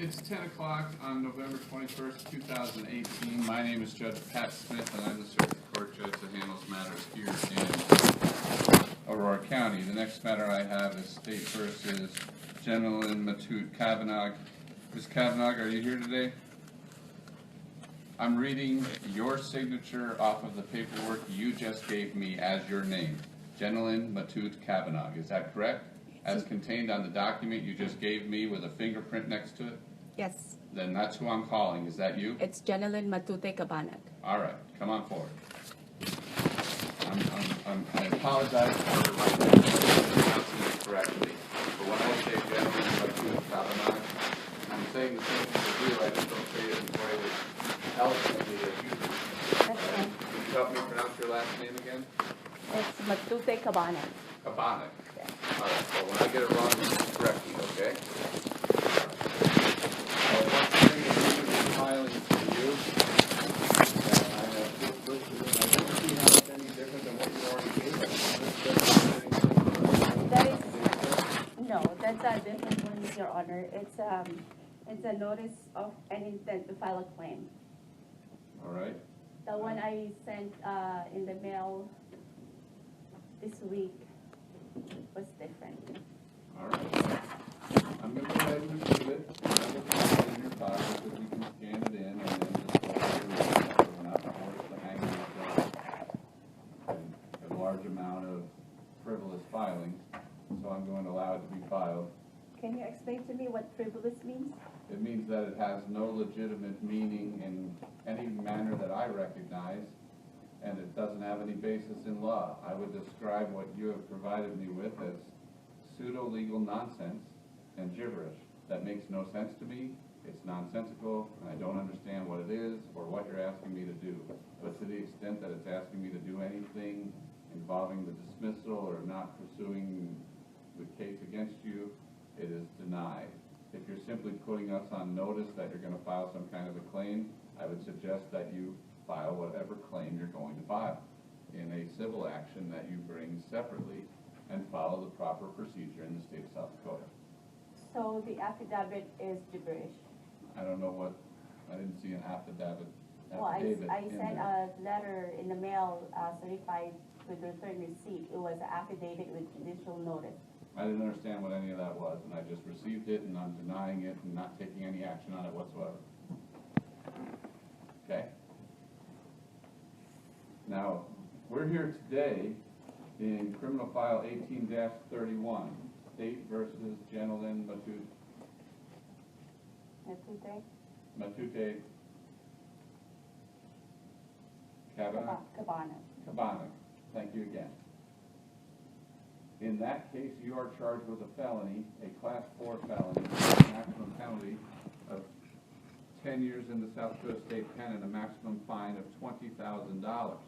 It's 10 o'clock on November 21st, 2018. My name is Judge Pat Smith, and I'm the circuit court judge that handles matters here in Aurora County. The next matter I have is State versus Jenilyn Matute Kavanaugh. Ms. Kavanaugh, are you here today? I'm reading your signature off of the paperwork you just gave me as your name, Jenilyn Matute Kavanaugh. Is that correct? As contained on the document you just gave me with a fingerprint next to it? Yes. Then that's who I'm calling. Is that you? It's Jenilyn Matute Kavanaugh. All right. Come on forward. I apologize for pronouncing it correctly. But when I say Jenilyn Matute Kavanaugh, I'm saying the same thing as you. I just don't say it in a way that eloquently as you do. That's fine. Can you help me pronounce your last name again? It's Matute Kavanaugh. Kavanaugh. Yes. All right. So when I get it wrong, you correct me, okay? Filing to you. I have just listed it. I don't see how it's any different than what you already gave us. That is no, that's a different one, Your Honor. It's a notice of an intent to file a claim. All right. The one I sent in the mail this week was different. All right. I'm going to go ahead and receive it. I'm going to put it in your file so we can scan it in and then just go through it. We're not forced to hang on a large amount of frivolous filings, so I'm going to allow it to be filed. Can you explain to me what frivolous means? It means that it has no legitimate meaning in any manner that I recognize, and it doesn't have any basis in law. I would describe what you have provided me with as pseudo-legal nonsense and gibberish. That makes no sense to me. It's nonsensical, and I don't understand what it is or what you're asking me to do. But to the extent that it's asking me to do anything involving the dismissal or not pursuing the case against you, it is denied. If you're simply putting us on notice that you're going to file some kind of a claim, I would suggest that you file whatever claim you're going to file in a civil action that you bring separately and follow the proper procedure in the state of South Dakota. So the affidavit is gibberish. I don't know what, I didn't see an affidavit. Well, I sent a letter in the mail certified with return receipt. It was an affidavit with judicial notice. I didn't understand what any of that was, and I just received it, and I'm denying it and not taking any action on it whatsoever. Okay? Now, we're here today in criminal file 18-31, State versus Jenilyn Matute Kavanaugh. Thank you again. In that case, you are charged with a felony, a Class 4 felony, with a maximum penalty of 10 years in the South Dakota State Pen and a maximum fine of $20,000.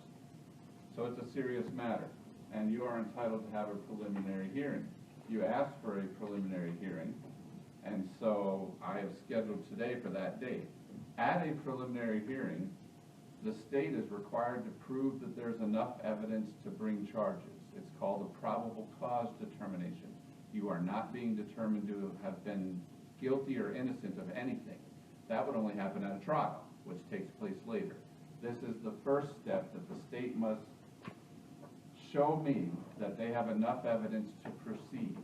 So it's a serious matter, and you are entitled to have a preliminary hearing. You asked for a preliminary hearing, and so I have scheduled today for that date. At a preliminary hearing, the state is required to prove that there's enough evidence to bring charges. It's called a probable cause determination. You are not being determined to have been guilty or innocent of anything. That would only happen at a trial, which takes place later. This is the first step that the state must show me that they have enough evidence to proceed.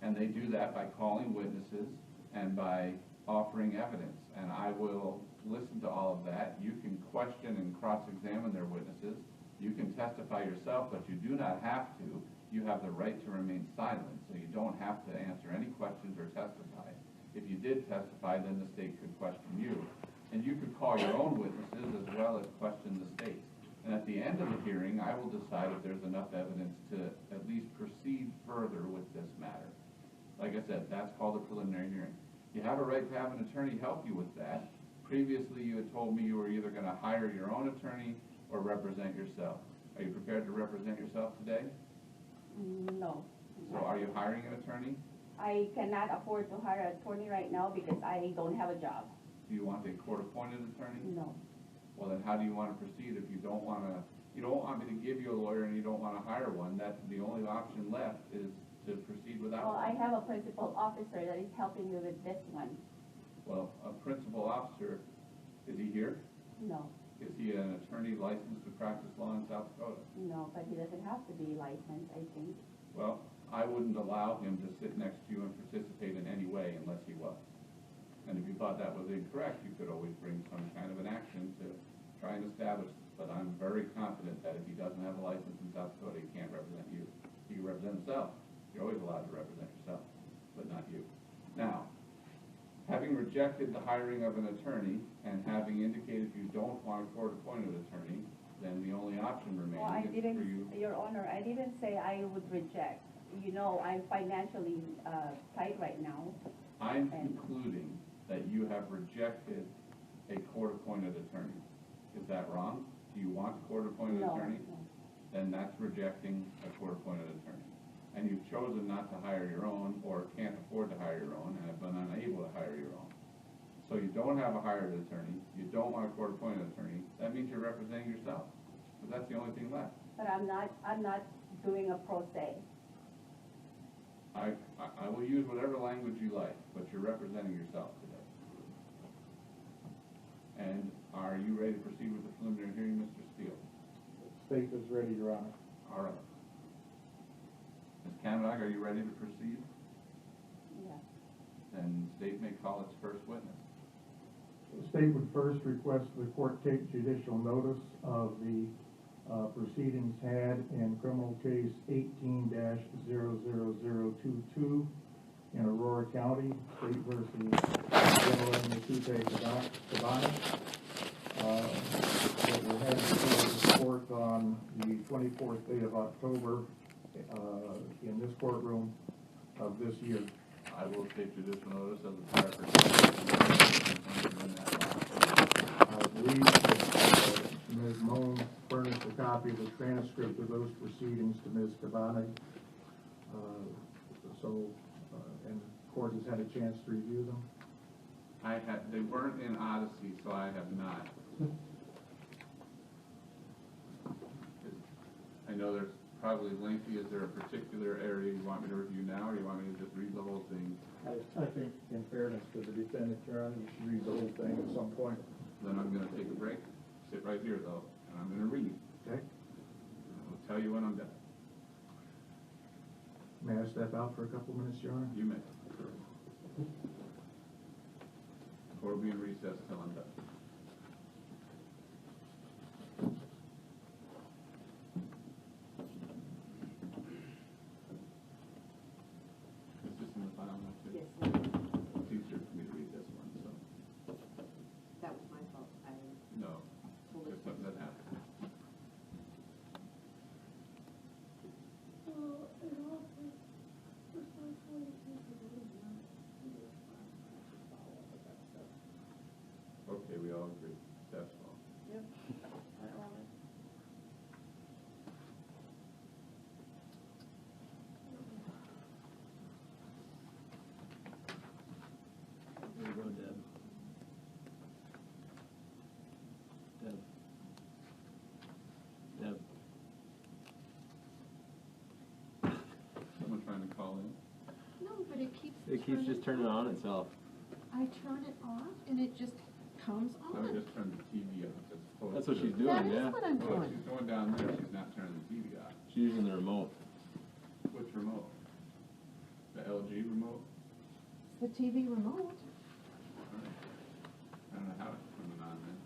And they do that by calling witnesses and by offering evidence. And I will listen to all of that. You can question and cross-examine their witnesses. You can testify yourself, but you do not have to. You have the right to remain silent, so you don't have to answer any questions or testify. If you did testify, then the state could question you. And you could call your own witnesses as well as question the state. And at the end of the hearing, I will decide if there's enough evidence to at least proceed further with this matter. Like I said, that's called a preliminary hearing. You have a right to have an attorney help you with that. Previously, you had told me you were either going to hire your own attorney or represent yourself. Are you prepared to represent yourself today? No. So are you hiring an attorney? I cannot afford to hire an attorney right now because I don't have a job. Do you want a court-appointed attorney? No. Well, then how do you want to proceed if you don't want me to give you a lawyer and you don't want to hire one? That's the only option left is to proceed without Well, one. I have a principal officer that is helping me with this one. Well, a principal officer, is he here? No, Is he an attorney licensed to practice law in South Dakota? no, but he doesn't have to be licensed, I think. Well, I wouldn't allow him to sit next to you and participate in any way unless he was. And if you thought that was incorrect, you could always bring some kind of an action to try and establish. But I'm very confident that if he doesn't have a license in South Dakota, he can't represent you. He can represent himself. You're always allowed to represent yourself, but not you. Now, having rejected the hiring of an attorney and having indicated you don't want a court-appointed attorney, then the only option Well, I remaining is for you. didn't, Your Honor, I didn't say I would reject. You know, I'm financially tight right now. I'm concluding that you have rejected a court-appointed attorney. Is that wrong? Do you want a court-appointed No, attorney? no. Then that's rejecting a court-appointed attorney. And you've chosen not to hire your own, or can't afford to hire your own, and have been unable to hire your own. So you don't have a hired attorney, you don't want a court-appointed attorney, that means you're representing yourself. But that's the only thing left. But I'm not doing a pro se. I will use whatever language you like, but you're representing yourself today. And are you ready to proceed with the preliminary hearing, Mr. Steele? State is ready, Your Honor. All right. Ms. Kavanagh, are you ready to proceed? Yes. Then the state may call its first witness. The state would first request the court take judicial notice of the proceedings had in criminal case 18-00022 in Aurora County, State versus General Cabana. That we had before the court on the 24th day of October in this courtroom of this year. I will take judicial notice of the record. I believe that Ms. Moan furnished a copy of the transcript of those proceedings to Ms. Cabana. And the court has had a chance to review them. They weren't in Odyssey, so I have not. I know there's probably lengthy. Is there a particular area you want me to review now, or you want me to just read the whole thing? I think, in fairness to the defendant, Your Honor, you should read the whole thing at some point. Then I'm going to take a break. Sit right here, though, and I'm going to read. Okay? I'll tell you when I'm done. May I step out for a couple minutes, Your Honor? You may. Or be in recess till I'm done. Is this in the file now, too? Yes, It's easier for me to read this one, so. that was my fault. No, there's something that happened. Okay, we all agree. That's all. Yep. I own it. There you go, Deb. Deb. Someone trying to call in? No, but it keeps. It keeps just turning on itself. I turn it off and it just comes I on. would just turn the TV off. That's what she's That doing, is yeah. what I'm Well, doing. she's going down there, she's not turning the TV off. She's using the remote. Which remote? The LG remote? The TV remote. All right. I don't know how it's coming on then.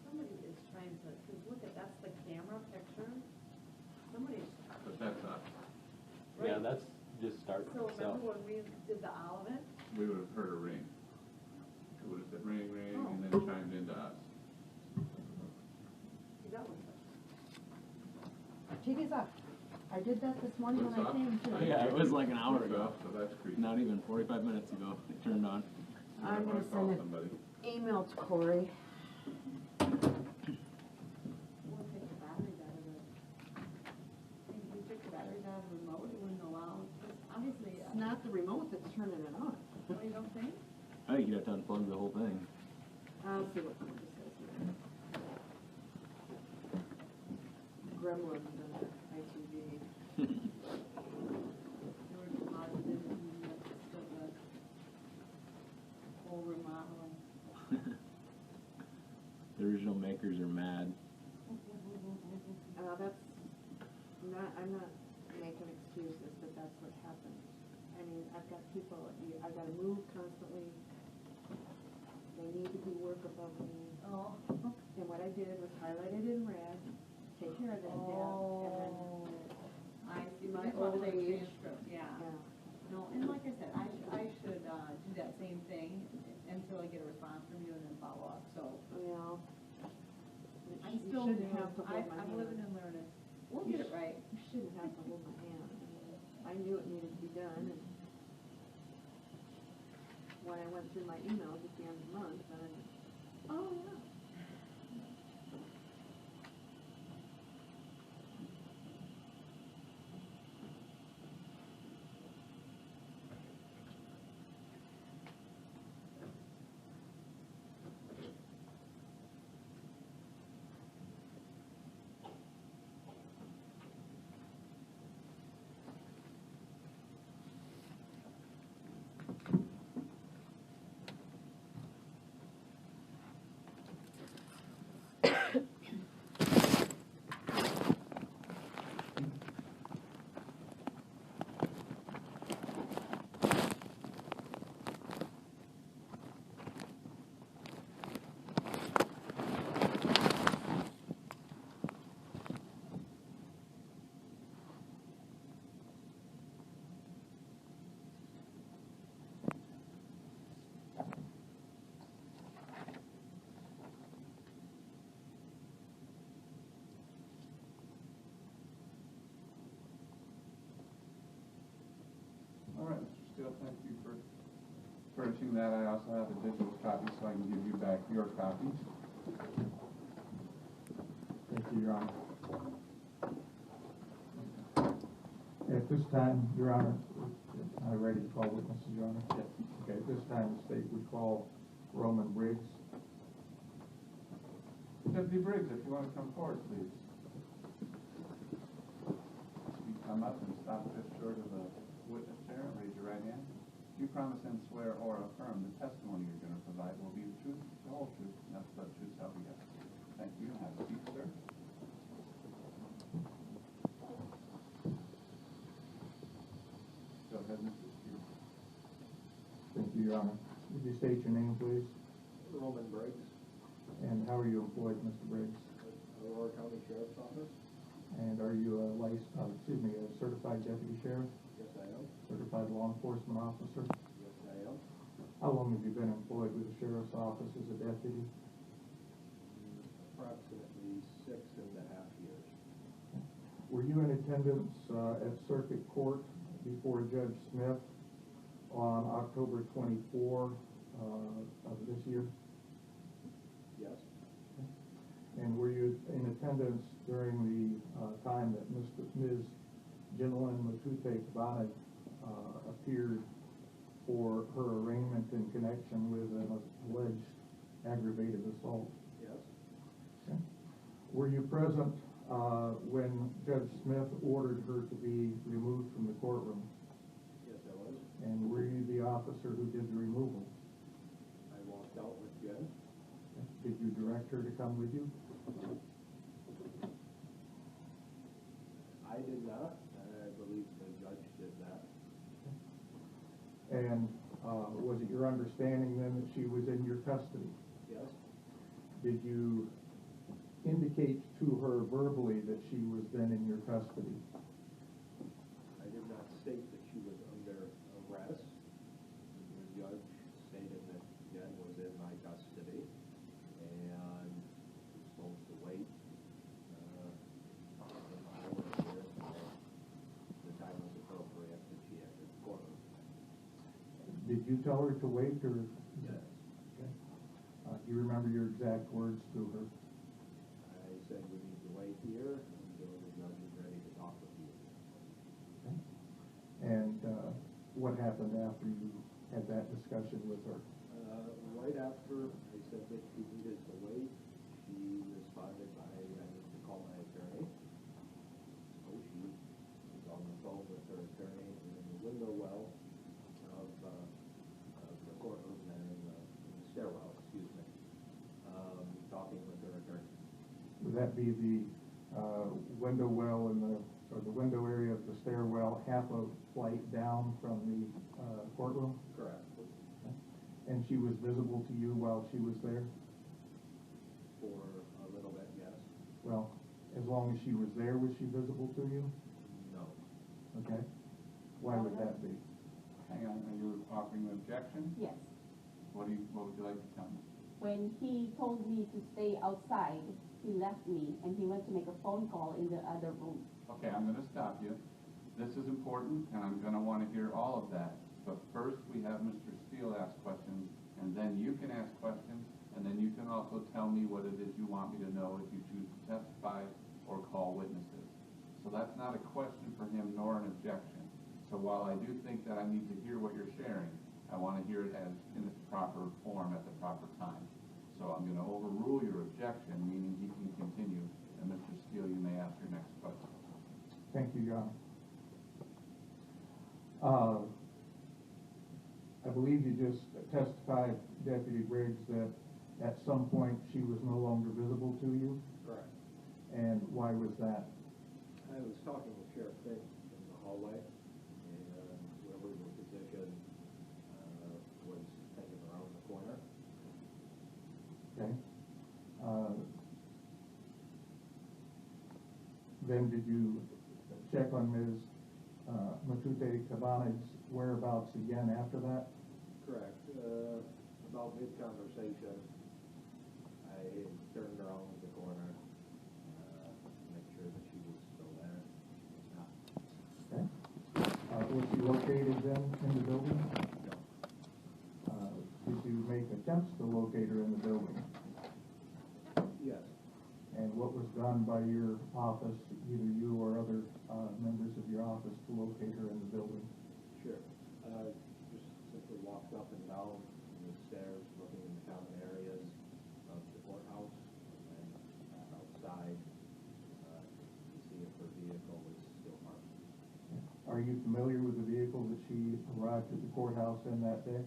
Somebody is trying to, because look at, that's the camera picture. Somebody's, But that's us. Yeah, Right. that's just starting so itself. remember when we did the Olivet? We would have heard a ring. It would have said ring, ring, and then chimed into us. See, that was TV's up. I did that this morning when What's I up? came to. Yeah, it was like an hour What's ago. up? So that's creepy. Not even 45 minutes ago, it turned on. You I'm might wanna gonna call send it. somebody. Email to Corey. We'll take the batteries out of it. If you took the batteries out of the remote, it wouldn't allow, because obviously, It's not the remote that's turning it on. well, you don't think? I think you'd have to unplug the whole thing. I'll see what Corey says here. Gremlins in the ITV. There were deposits and that's still good. bankers are mad. That's not, I'm not making excuses, but that's what happened. I mean, I've got people, I've got to move constantly. They need to do work above me. Oh. And what I did was highlight it in red, take care of that debt, and then I see my my old old age. transcript, yeah. Yeah. No, and like I said, I should, do that same thing until I get a response from you and then follow up, so. Well, I'm you still shouldn't new. have to hold my I'm hand. living and learning. We'll get it right. You shouldn't have to hold my hand. I mean, I knew it needed to be done, and when I went through my emails at the end of the month, then I went, oh, yeah. All right, Mr. Steele, thank you for furnishing that. I also have a digital copy, so I can give you back your copies. Thank you, Your Honor. At this time, Your Honor, am I ready to call witnesses, Your Honor? Yes. Okay, at this time, the state would call Roman Briggs. Deputy Briggs, if you want to come forward, please. You come up and stop just short of the witness chair and raise your right hand. You promise and swear or affirm the testimony you're going to provide will be the truth, the whole truth, and nothing but the truth, so help you God. Thank you, and have a seat, sir. Go ahead, Mr. Steele. Thank you, Your Honor. Would you state your name, please? Roman Briggs, And how are you employed, Mr. Briggs? Aurora County Sheriff's Office. And are you a a certified deputy sheriff, Yes, I am. certified law enforcement officer? Yes, I am. How long have you been employed with the sheriff's office as a deputy? Approximately 6.5 years. Were you in attendance at circuit court before Judge Smith on October 24 of this year? Yes. And were you in attendance during the time that Ms. Ginelyn Matute Cabana appeared for her arraignment in connection with an alleged aggravated assault? Yes. Okay. Were you present when Judge Smith ordered her to be removed from the courtroom? Yes, I was. And were you the officer who did the removal? I walked out with Jen. Did you direct her to come with you? I did not. I believe the judge did that. And was it your understanding then that she was in your custody? Yes. Did you indicate to her verbally that she was then in your custody? I did not state that she was under arrest. The judge stated that Jen was in my custody and was supposed to wait the time was appropriate that she entered the courtroom. Did you tell her to wait, or? Yes. Okay. Do you remember your exact words to her? I said we need to wait here until the judge is ready to talk with you. Okay. And what happened after you had that discussion with her? Right after I said that she needed to wait, she responded by, I need to call my attorney. So she was on the phone with her attorney in the window well of the courtroom and in the stairwell, excuse me, talking with her attorney. that be the window well in the, or the window area of the stairwell, half a flight down from the courtroom? Correct. And she was visible to you while she was there? For a little bit, yes. Well, as long as she was there, was she visible to you? No. Okay. Why would that be? Hang on, are you offering an objection? Yes. What would you like to tell me? When he told me to stay outside, he left me and he went to make a phone call in the other room. Okay, I'm gonna stop you. This is important, and I'm gonna wanna hear all of that. But first, we have Mr. Steele ask questions, and then you can ask questions, and then you can also tell me what it is you want me to know if you choose to testify or call witnesses. So that's not a question for him nor an objection. So while I do think that I need to hear what you're sharing, I want to hear it as in its proper form at the proper time. So I'm going to overrule your objection, meaning he can continue. And Mr. Steele, you may ask your next question. Thank you, Your Honor. I believe you just testified, Deputy Briggs, that at some point she was no longer visible to you, Correct. and why was that? I was talking with Sheriff Fink in the hallway, and whoever the physician was taking around the corner. Okay. Then did you check on Ms. Matute Cabanag's whereabouts again after that? Correct. About mid-conversation, I turned around the corner, to make sure that she was still there. She was not. Okay. Was she located then in the building? No. Did you make attempts to locate her in the building? Yes. And what was done by your office, either you or other members of your office, to locate her in the building? Sure. Just simply walked up and down the stairs, looking in the common areas of the courthouse, and outside, to see if her vehicle was still parked. Are you familiar with the vehicle that she arrived at the courthouse in that day?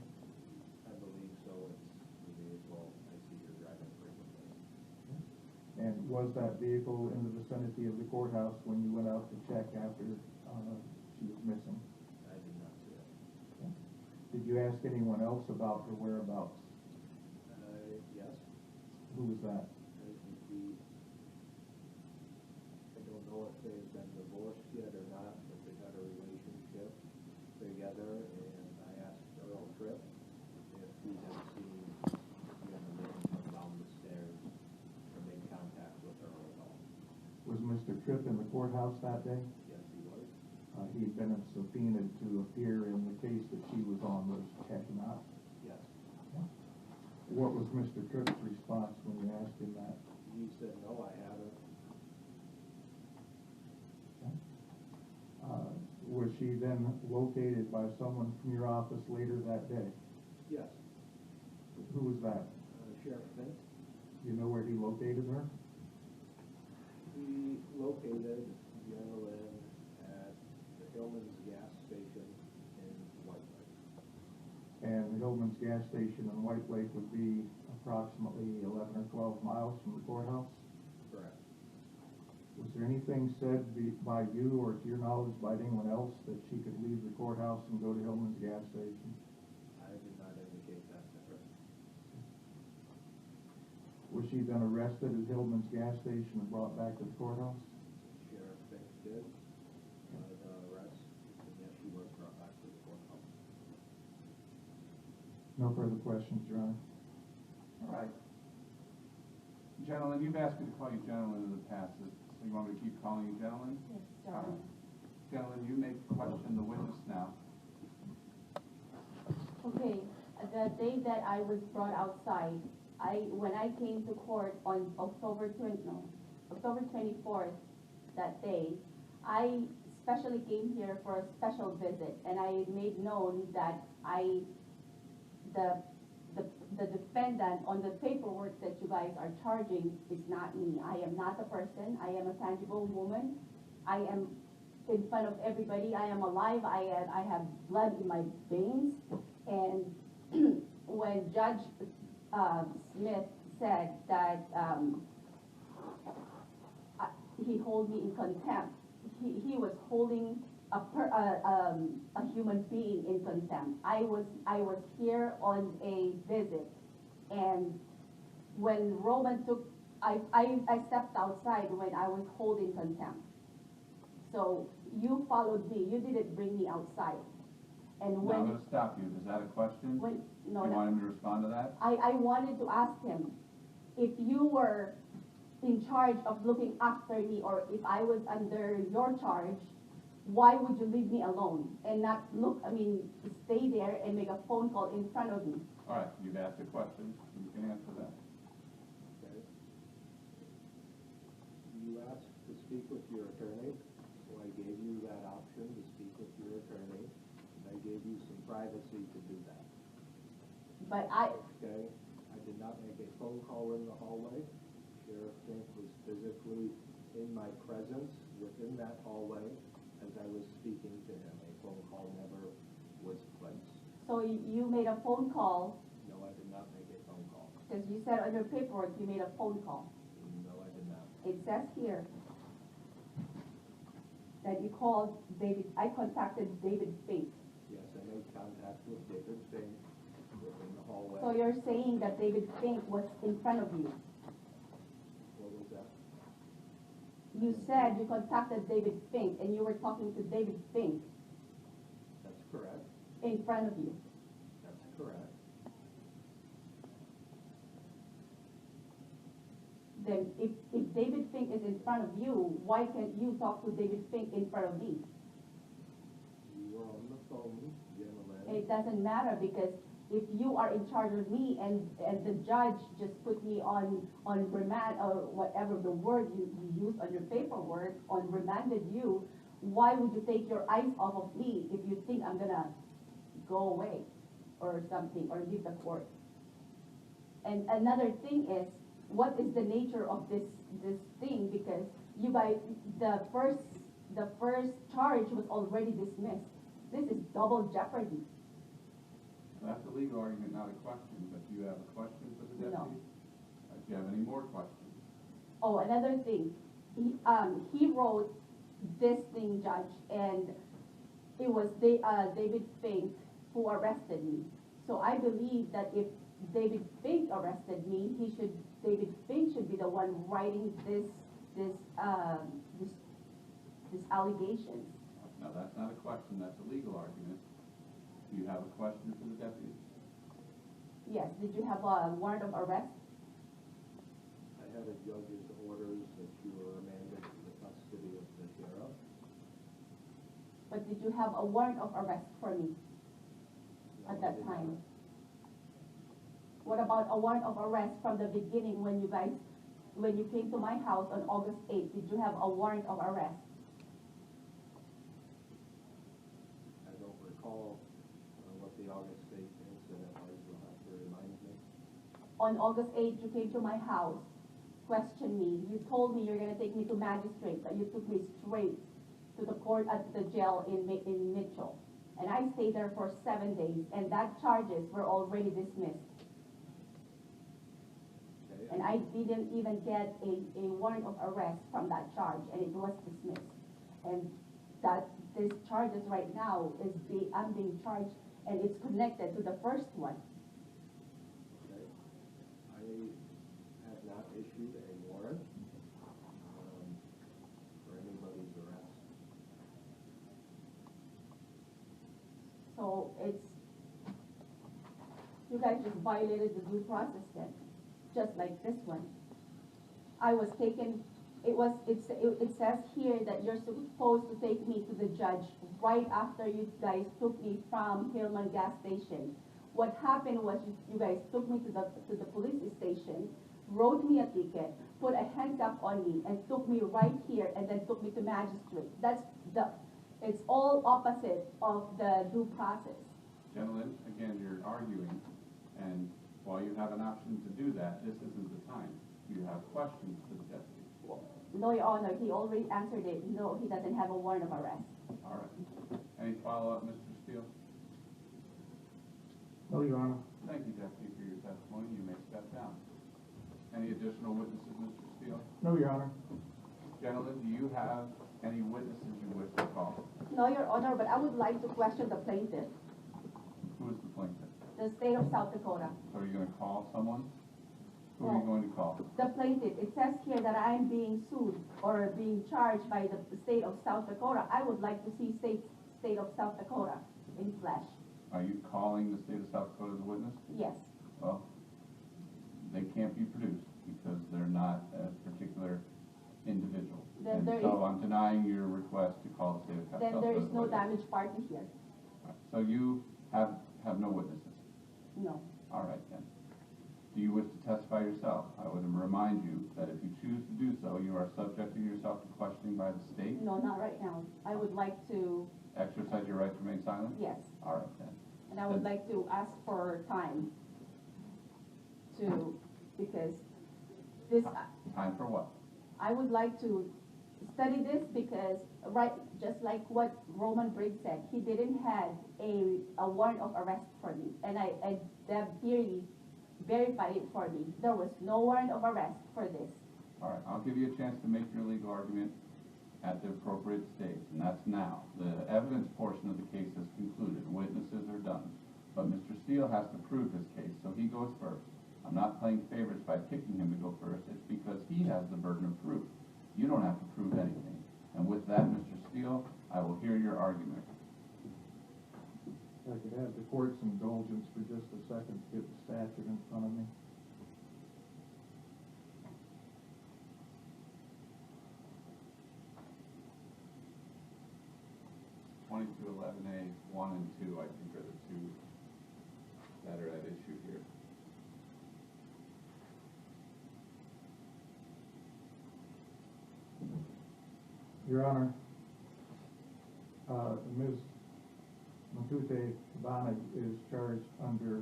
I believe so. It's the vehicle I see her driving frequently. And was that vehicle in the vicinity of the courthouse when you went out to check after she was missing? I did not see it. Okay. Did you ask anyone else about her whereabouts? Yes. Who was that? I don't know if they've been divorced yet or not, but they had a relationship together, and I asked Earl Tripp if he had seen the young man come down the stairs or made contact with Earl at all. Was Mr. Tripp in the courthouse that day? Yes, he was. He'd been subpoenaed to appear in the case that she was on, was had he not? Yes. What was Mr. Tripp's response when you asked him that? He said, no, I haven't. Was she then located by someone from your office later that day? Yes. Who was that? Sheriff Fink. Do you know where he located her? He located the gentleman at the Hillman's gas station in White Lake. And the Hillman's gas station in White Lake would be approximately 11 or 12 miles from the courthouse? Correct. Was there anything said by you or to your knowledge by anyone else that she could leave the courthouse and go to Hillman's gas station? I did not indicate that to her. Was she then arrested at Hillman's gas station and brought back to the courthouse? Sheriff Fink did the arrest, and yes, she was brought back to the courthouse. No further questions, Your Honor. All right. Gentlemen, you've asked me to call you gentlemen in the past. So you want me to keep calling you gentlemen? Yes, All sir. right. Gentlemen, you may question the witness now. Okay, the day that I was brought outside, when I came to court on October 24th, that day, I specially came here for a special visit, and I made known that the defendant on the paperwork that you guys are charging is not me. I am not the person. I am a tangible woman. I am in front of everybody. I am alive. I have blood in my veins. And when Judge Smith said that he hold me in contempt. He was holding a human being in contempt. I was here on a visit, and when Roman took, I stepped outside when I was holding contempt. So you followed me. You didn't bring me outside. And Now, when I'm gonna stop you. Is that a question? when no, You no. want him to respond to that? I wanted to ask him if you were in charge of looking after me, or if I was under your charge, why would you leave me alone and not stay there and make a phone call in front of me? All right, you've asked a question. You can answer that. Okay. You asked to speak with your attorney, so I gave you that option to speak with your attorney. I gave you some privacy to do that. But Okay? I did not make a phone call in the hallway. Sheriff Fink was physically in my presence within that hallway as I was speaking to him. A phone call never was placed. so you made a phone call, No, I did not make a phone call. because you said on your paperwork you made a phone call. No, I did not. It says here that you called David. I contacted David Fink. Yes, I made contact with David Fink within the hallway. So you're saying that David Fink was in front of you. What was that? You said you contacted David Fink and you were talking to David Fink That's correct. in front of you. That's correct. Then if David Fink is in front of you, why can't you talk to David Fink in front of me? You were on the phone, gentlemen. It doesn't matter, because if you are in charge of me and the judge just put me on remand, or whatever the word you use on your paperwork, on remanded you, why would you take your eyes off of me if you think I'm gonna go away or something, or leave the court? And another thing is, what is the nature of this thing? Because you guys, the first charge was already dismissed. This is double jeopardy. That's a legal argument, not a question, but do you have a question for the No. deputy? Do you have any more questions? Oh, another thing, he wrote this thing, Judge, and it was David Fink who arrested me. So I believe that if David Fink arrested me, David Fink should be the one writing this allegations. No, that's not a question, that's a legal argument. Do you have a question for the deputy? Yes, did you have a warrant of arrest? I had a judge's orders that you were remanded to the custody of the sheriff. But did you have a warrant of arrest for me No, at I that did time? not. What about a warrant of arrest from the beginning when you came to my house on August 8th? Did you have a warrant of arrest? I don't recall what the August 8th incident was. You'll have to remind me. On August 8th, you came to my house, questioned me. You told me you're going to take me to magistrate, but you took me straight to the court at the jail in Mitchell. And I stayed there for 7 days, and that charges were already dismissed. Okay, And I didn't even get a warrant of arrest from that charge, and it was dismissed. And that this charges right now I'm being charged, and it's connected to the first one. Okay. I have not issued a warrant for anybody's arrest. So you guys just violated the due process then, just like this one. I was taken, it says here that you're supposed to take me to the judge right after you guys took me from Hillman gas station. What happened was you guys took me to the police station, wrote me a ticket, put a handcuff on me, and took me right here, and then took me to magistrate. It's all opposite of the due process. Gentlemen, again, you're arguing, and while you have an option to do that, this isn't the time. Do you have questions for the deputy? No, Your Honor, he already answered it. No, he doesn't have a warrant of arrest. All right. Any follow-up, Mr. Steele? No, Your Honor. Thank you, deputy, for your testimony. You may step down. Any additional witnesses, Mr. Steele? No, Your Honor. Gentlemen, do you have any witnesses you wish to call? No, Your Honor, but I would like to question the plaintiff, Who is the plaintiff? the state of South Dakota. So are you gonna call someone? Who are you No. going to call? The plaintiff, it says here that I'm being sued or being charged by the state of South Dakota. I would like to see state of South Dakota in flesh. Are you calling the state of South Dakota as a witness? Yes. Well, they can't be produced because they're not a particular individual. Then And there so is- I'm denying your request to call the state of South Then Dakota. there as is a no witness. damage party here. So you have no witnesses? No. All right then. Do you wish to testify yourself? I would remind you that if you choose to do so, you are subjecting yourself to questioning by the state. No, not right now. I would like to, Exercise your right to remain silent? yes. All right then. And I would like to ask for time to, because this, Time for what? I would like to study this because, right, just like what Roman Briggs said, he didn't have a warrant of arrest for me. And that theory verified it for me. There was no warrant of arrest for this. All right, I'll give you a chance to make your legal argument at the appropriate stage, and that's now. The evidence portion of the case is concluded, witnesses are done. But Mr. Steele has to prove his case, so he goes first. I'm not playing favorites by picking him to go first, it's because he has the burden of proof. You don't have to prove anything. And with that, Mr. Steele, I will hear your argument. If I could have the court's indulgence for just a second to get the statute in front of me. Twenty-two 11A 1 and 2, I think, are the two that are at issue here. Your Honor, Ms. Matute Cabana is charged under,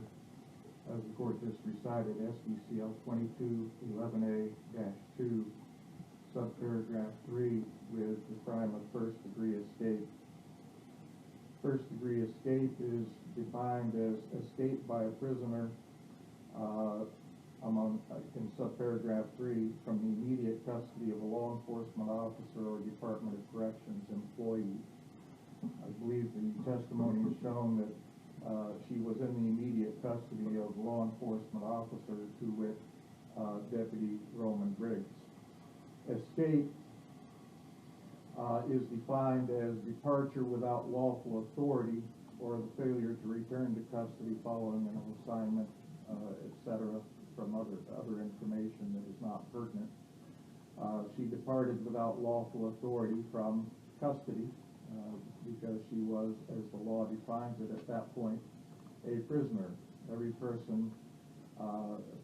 as the court just recited, SBCL 2211A-2, subparagraph 3, with the crime of first-degree escape. First-degree escape is defined as escape by a prisoner in subparagraph 3 from the immediate custody of a law enforcement officer or Department of Corrections employee. I believe the testimony has shown that she was in the immediate custody of law enforcement officers, to wit, Deputy Roman Briggs. Escape is defined as departure without lawful authority or the failure to return to custody following an assignment, etc., from other information that is not pertinent. She departed without lawful authority from custody because she was, as the law defines it at that point, a prisoner. Every person,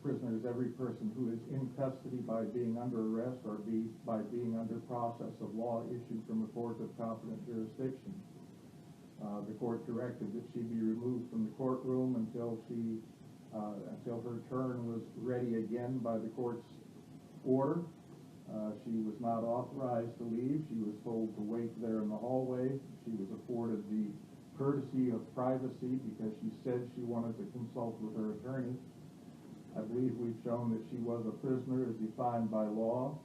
prisoner is every person who is in custody by being under arrest or by being under process of law issued from a court of competent jurisdiction. The court directed that she be removed from the courtroom until her turn was ready again by the court's order. She was not authorized to leave. She was told to wait there in the hallway. She was afforded the courtesy of privacy because she said she wanted to consult with her attorney. I believe we've shown that she was a prisoner as defined by law,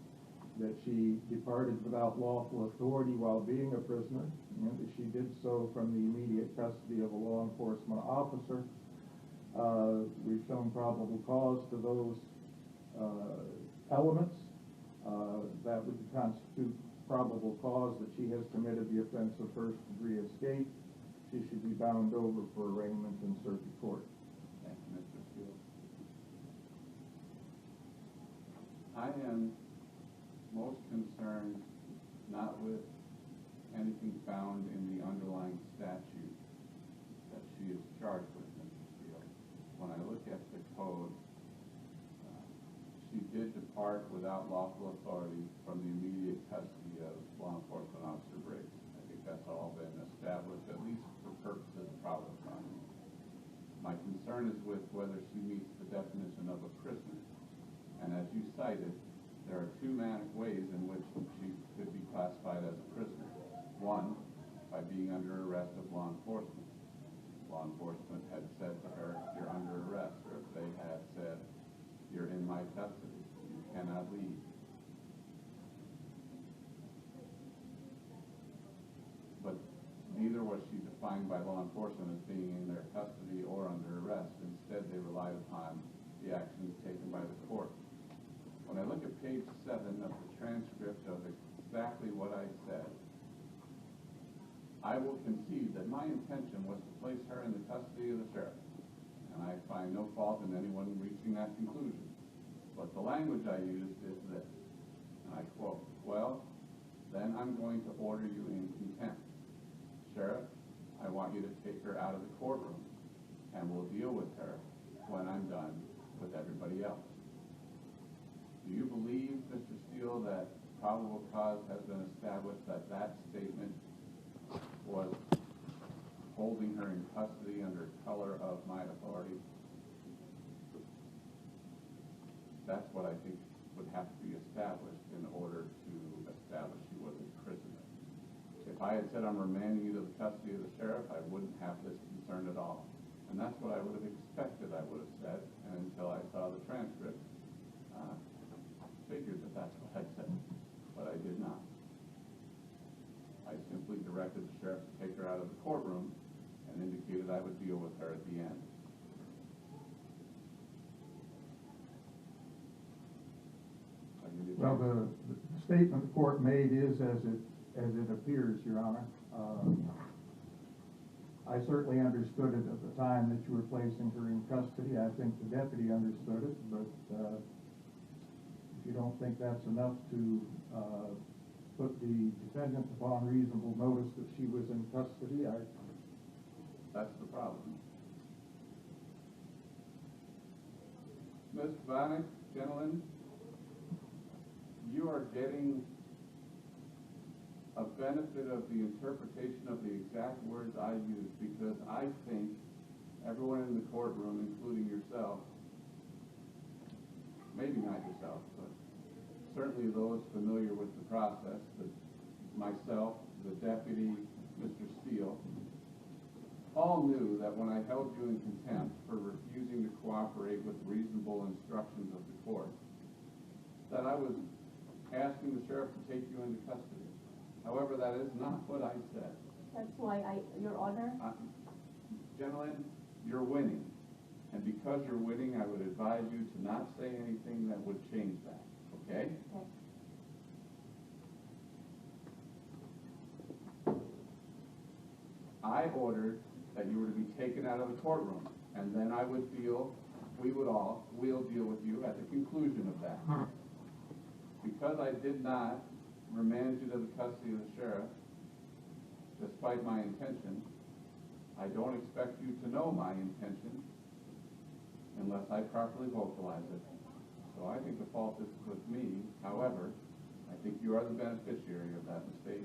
that she departed without lawful authority while being a prisoner, and that she did so from the immediate custody of a law enforcement officer. We've shown probable cause to those elements. That would constitute probable cause that she has committed the offense of first-degree escape. She should be bound over for arraignment in circuit court. Thank you, Mr. Steele. I am most concerned not with anything found in the underlying statute that she is charged with, Mr. Steele. When I look at the code, she did depart without lawful authority from the immediate custody of law enforcement officer Briggs. I think that's all been established, at least for purposes of probable cause. My concern is with whether she meets the definition of a prisoner. And as you cited, there are two ways in which she could be classified as a prisoner. One, by being under arrest of law enforcement. Law enforcement had said to her, "You're under arrest," or if they had said, "You're in my custody, you cannot leave." but neither was she defined by law enforcement as being in their custody or under arrest. Instead, they relied upon the actions taken by the court. When I look at page 7 of the transcript of exactly what I said, I will concede that my intention was to place her in the custody of the sheriff, and I find no fault in anyone reaching that conclusion. But the language I used is this, and I quote, "Well, then I'm going to order you in contempt. Sheriff, I want you to take her out of the courtroom, and we'll deal with her when I'm done with everybody else." Do you believe, Mr. Steele, that probable cause has been established that that statement was holding her in custody under color of my authority? That's what I think would have to be established in order to establish she was a prisoner. If I had said I'm remanding you to the custody of the sheriff, I wouldn't have this concern at all. And that's what I would have expected I would have said, and until I saw the transcript, figured that that's what I said, but I did not. I simply directed the sheriff to take her out of the courtroom and indicated I would deal with her at the end. Well, the statement the court made is as it appears, Your Honor. I certainly understood it at the time that you were placing her in custody. I think the deputy understood it, but if you don't think that's enough to put the defendant upon reasonable notice that she was in custody, That's the problem. Ms. Vanek, gentlemen, you are getting a benefit of the interpretation of the exact words I used, because I think everyone in the courtroom, including yourself, maybe not yourself, but certainly those familiar with the process, myself, the deputy, Mr. Steele, all knew that when I held you in contempt for refusing to cooperate with reasonable instructions of the court, that I was asking the sheriff to take you into custody. However, that is not what I said. That's why Your Honor. Gentlemen, you're winning. And because you're winning, I would advise you to not say anything that would change that. Okay? Okay. I ordered that you were to be taken out of the courtroom, and then I would deal, we'll deal with you at the conclusion of that. Because I did not remand you to the custody of the sheriff, despite my intention, I don't expect you to know my intention unless I properly vocalize it. So I think the fault is with me. However, I think you are the beneficiary of that mistake.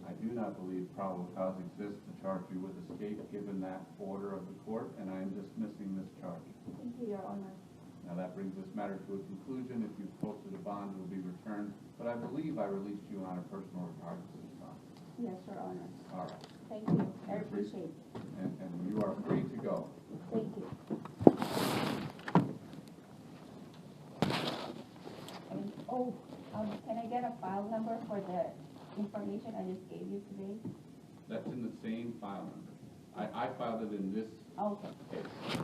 I do not believe probable cause exists to charge you with escape given that order of the court, and I am dismissing this charge. Thank you, Your Honor. Now that brings this matter to a conclusion. If you've posted a bond, it will be returned, but I believe I released you on a personal regard to this bond. Yes, Your Honor. All right. Thank you. I appreciate it. And you are free to go. Thank you. Can I get a file number for the information I just gave you today? That's in the same file number. I filed it in this Okay. case.